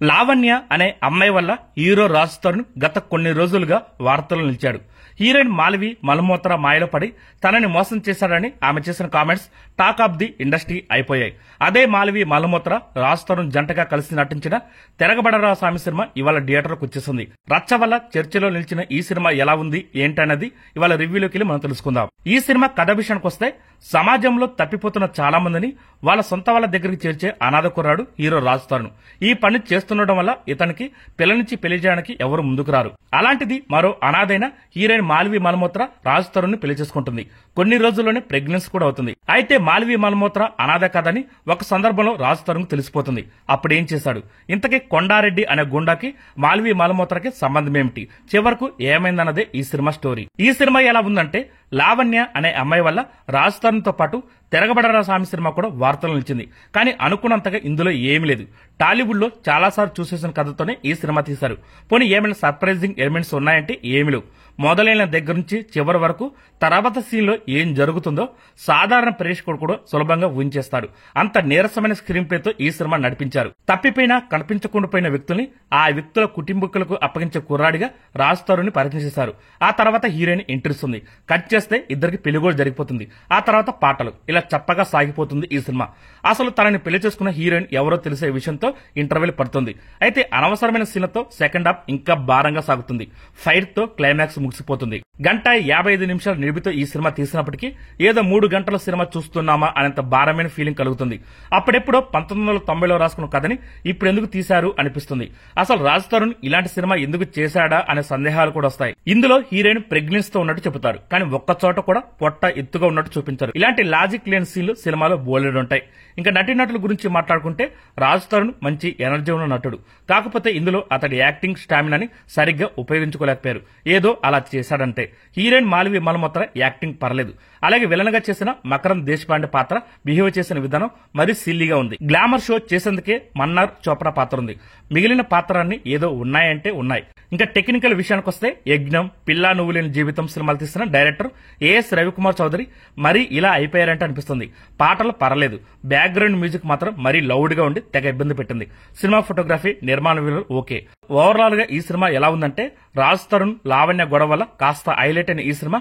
లావణ్య అనే అమ్మాయి వల్ల హీరో రాజ్ తరుణ్ గత కొన్ని రోజులుగా వార్తల్లో నిలిచాడు. హీరోయిన్ మాల్వి మల్హోత్రా మాయలో పడి తనని మోసం చేశాడని ఆమె చేసిన comments talk of the industry అయిపోయాయి. అదే మాల్వి మల్హోత్రా రాజ్ తరుణ్ జంటగా కలిసి నటించిన తిరగబడరా స్వామి సినిమా ఇవాళ థియేటర్లకు వచ్చేసింది. రచ్చ వల్ల చర్చలో నిలిచిన ఈ సినిమా ఎలా ఉంది ఏంటన్నది ఇవాళ రివ్యూలోకి వెళ్ళి మనం తెలుసుకుందాం. ఈ సినిమా కథ విషయానికి వస్తే సమాజంలో తప్పిపోతున్న చాలా మందిని వాళ్ళ సొంత వాళ్ళ దగ్గరికి చేర్చే అనాథ కుర్రాడు హీరో రాజ్ తరుణ్. ఈ పని చేస్తుండటం వల్ల ఇతనికి పిల్లనిచ్చి పెళ్లి చేయడానికి ఎవరు ముందుకు రారు. అలాంటిది మరో అనాథైన హీరోయిన్ మాల్వి మల్హోత్రా రాజ్ తరుణ్ ని పెళ్లి చేసుకుంటుంది. కొన్ని రోజుల్లోనే ప్రెగ్నెన్సీ కూడా అవుతుంది. అయితే మాల్వి మల్హోత్రా అనాథ కాదని ఒక సందర్భంలో రాజ్ తరుణ్ తెలిసిపోతుంది. అప్పుడేం చేశాడు? ఇంతకీ కొండారెడ్డి అనే గుండాకి మాల్వి మల్హోత్రాకి సంబంధం ఏమిటి? చివరకు ఏమైందన్నదే ఈ సినిమా స్టోరీ. ఈ సినిమా ఎలా ఉందంటే లావణ్య అనే అమ్మాయి వల్ల రాజ్ తరుణ్ తో పాటు తిరగబడరా స్వామి సినిమా కూడా వార్తలు నిలిచింది. కానీ అనుకున్నంతగా ఇందులో ఏమీ లేదు. టాలీవుడ్ లో చాలాసార్లు చూసేసిన కథతోనే ఈ సినిమా తీశారు. పోనీ ఏమైనా సర్ప్రైజింగ్ ఎలిమెంట్స్ ఉన్నాయంటే ఏమీ లేవు. మొదలైన దగ్గర నుంచి చివరి వరకు తర్వాత సీన్ లో ఏం జరుగుతుందో సాధారణ ప్రేక్షకుడు కూడా సులభంగా ఊహించేస్తాడు. అంత నీరసమైన స్క్రీన్ ప్లేతో ఈ సినిమా నడిపించారు. తప్పిపోయినా కనిపించకుండా పోయిన వ్యక్తుల్ని ఆ వ్యక్తుల కుటుంబీకులకు అప్పగించే కుర్రాడిగా రాజ్ తరుణ్ ని పరిచయం చేశారు. ఆ తర్వాత హీరోయిన్ ఎంట్రీ ఇస్తుంది. కట్ చేస్తే ఇద్దరికి పెళ్లి కూడా జరిగిపోతుంది. ఆ తర్వాత పాటలు, ఇలా చప్పగా సాగిపోతుంది ఈ సినిమా. అసలు తనని పెళ్లి చేసుకున్న హీరోయిన్ ఎవరో తెలిసే విషయంతో ఇంటర్వెల్ పడుతుంది. అయితే అనవసరమైన సీన్లతో సెకండ్ హాఫ్ ఇంకా భారంగా సాగుతుంది. ఫైట్ తో క్లైమాక్స్ ముగిసిపోతుంది. 1:55 నిడిపితో ఈ సినిమా తీసినప్పటికీ ఏదో 3 గంటల సినిమా చూస్తున్నామా అనేంత భారమైన ఫీలింగ్ కలుగుతుంది. అప్పుడెప్పుడో 1990లో రాసుకున్న కథని ఇప్పుడు ఎందుకు తీశారు అనిపిస్తుంది. అసలు రాజ్ తరుణ్ ఇలాంటి సినిమా ఎందుకు చేశాడా అనే సందేహాలు కూడా వస్తాయి. ఇందులో హీరోయిన్ ప్రెగ్నెన్సీ తో ఉన్నట్టు చెబుతారు. కానీ ఒక్క చోట కూడా పొట్ట ఎత్తుగా ఉన్నట్టు చూపించారు. ఇలాంటి లాజిక్ లేని సీన్లు సినిమాలో బోలెడు ఉంటాయి. ఇంకా నటీనటుల గురించి మాట్లాడుకుంటే రాజ్ తరుణ్ మంచి ఎనర్జీ ఉన్న నటుడు. కాకపోతే ఇందులో అతడి యాక్టింగ్ స్టామినాని సరిగ్గా ఉపయోగించుకోలేకపోయారు. ఏదో అలా చేశాడంటే. హీరోయిన్ మాల్వి మల్హోత్రా యాక్టింగ్ పర్లేదు. అలాగే విలన్ గా చేసిన మకరం దేశపాండే పాత్ర బిహేవ్ చేసిన విధానం మరీ సిల్లీగా ఉంది. గ్లామర్ షో చేసేందుకే మన్నార్ చోప్రా పాత్ర ఉంది. మిగిలిన పాత్రలన్నీ ఏదో ఉన్నాయంటే ఉన్నాయి. ఇంకా టెక్నికల్ విషయానికి వస్తే యజ్ఞం, పిల్లా నువ్వు లేని జీవితం సినిమాలు తీసిన డైరెక్టర్ ఏఎస్ రవికుమార్ చౌదరి మరీ ఇలా అయిపోయారంటే అనిపిస్తుంది. పాటలు పర్లేదు, బ్యాక్గ్రౌండ్ మ్యూజిక్ మాత్రం మరీ లౌడ్ గా ఉండి తెగ ఇబ్బంది పెట్టింది. సినిమా ఫోటోగ్రఫీ, నిర్మాణ విలువలు ఓకే. ఓవరాల్ గా ఈ సినిమా ఎలా ఉందంటే రాజ్ తరుణ్ లావణ్య గొడవ వల్ల కాస్త హైలైట్ అయిన ఈ సినిమా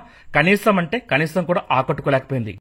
కనీసం కూడా ఆకట్టుకోలేకపోయింది.